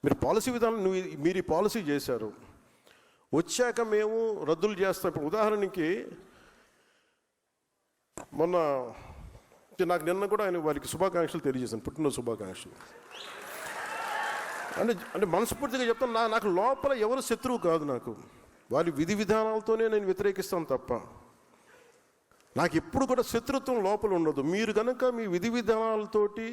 మీరు పాలసీ విధానం మీరు ఈ పాలసీ చేశారు, వచ్చాక మేము రద్దులు చేస్తాం. ఇప్పుడు ఉదాహరణకి మొన్న నాకు నిన్న కూడా ఆయన వారికి శుభాకాంక్షలు తెలియజేశాను, పుట్టినరోజు శుభాకాంక్షలు. అంటే మనస్ఫూర్తిగా చెప్తాను, నాకు లోపల ఎవరు శత్రువు కాదు. నాకు వారి విధి విధానాలతోనే నేను వ్యతిరేకిస్తాను తప్ప నాకు ఎప్పుడు కూడా శత్రుత్వం లోపల ఉండదు. మీరు కనుక మీ విధి విధానాలతోటి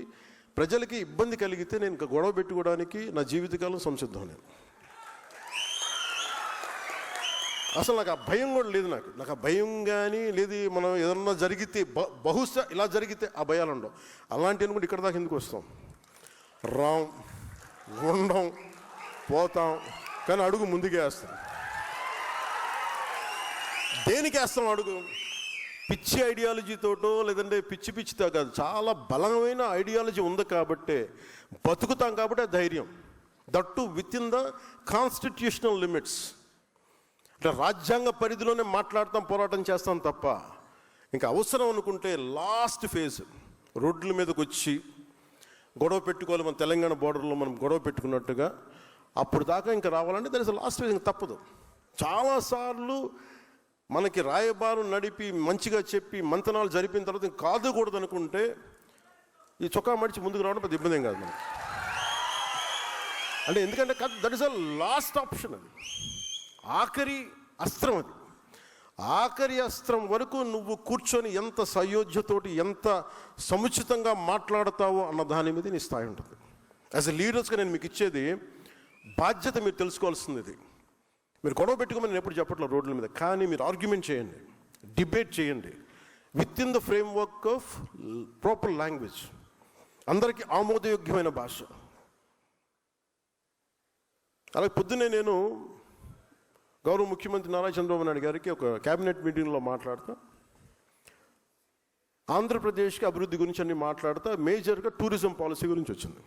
ప్రజలకి ఇబ్బంది కలిగితే నేను ఇంకా గొడవ పెట్టుకోవడానికి నా జీవితకాలం సంసిద్ధం. నేను అసలు నాకు ఆ భయం కూడా లేదు. నాకు ఆ భయం కానీ లేదు. మనం ఏదన్నా జరిగితే బహుశా ఇలా జరిగితే ఆ భయాలు ఉండవు. అలాంటివి కూడా ఇక్కడ దాకా ఎందుకు వస్తాం, రాం ఉండం పోతాం, కానీ అడుగు ముందుకే వేస్తాం. దేనికి వేస్తాం అడుగు? పిచ్చి ఐడియాలజీతోటో లేదంటే పిచ్చితో కాదు, చాలా బలమైన ఐడియాలజీ ఉంది కాబట్టే బతుకుతాం. కాబట్టి ఆ ధైర్యం, that with in the constitutional limits. అంటే రాజ్యాంగ పరిధిలోనే మాట్లాడతాం, పోరాటం చేస్తాం తప్ప ఇంకా అవసరం అనుకుంటే లాస్ట్ ఫేజ్ రోడ్ల మీదకి వచ్చి గొడవ పెట్టుకోవాలి. మన తెలంగాణ బోర్డర్లో మనం గొడవ పెట్టుకున్నట్టుగా అప్పుడు దాకా ఇంకా రావాలంటే దట్ ఇస్ లాస్ట్ ఫేజ్. ఇంకా తప్పదు. చాలాసార్లు మనకి రాయబారం నడిపి మంచిగా చెప్పి మంతనాలు జరిపిన తర్వాత ఇంకా కాదుకూడదు అనుకుంటే ఈ చొక్కా మడిచి ముందుకు రావడం పెద్ద ఇబ్బంది ఏం కాదు మనకి. అంటే ఎందుకంటే that is a last option. అది ఆఖరి అస్త్రం. అది ఆఖరి అస్త్రం వరకు నువ్వు కూర్చొని ఎంత సయోధ్యతోటి ఎంత సముచితంగా మాట్లాడతావో అన్న దాని మీద నీ స్థాయి ఉంటుంది. యాజ్ ఎ లీడర్స్గా నేను మీకు ఇచ్చేది బాధ్యత. మీరు తెలుసుకోవాల్సింది ఇది. మీరు గొడవ పెట్టుకోమని నేను ఎప్పుడు చెప్పట్లేదు రోడ్ల మీద, కానీ మీరు ఆర్గ్యుమెంట్ చేయండి, డిబేట్ చేయండి with in the framework of proper language, అందరికీ ఆమోదయోగ్యమైన భాష. అలాగే పొద్దున్నే నేను గౌరవ ముఖ్యమంత్రి నారా చంద్రబాబు నాయుడు గారికి ఒక క్యాబినెట్ మీటింగ్లో మాట్లాడుతూ ఆంధ్రప్రదేశ్కి అభివృద్ధి గురించి అన్ని మాట్లాడుతూ మేజర్గా టూరిజం పాలసీ గురించి వచ్చింది.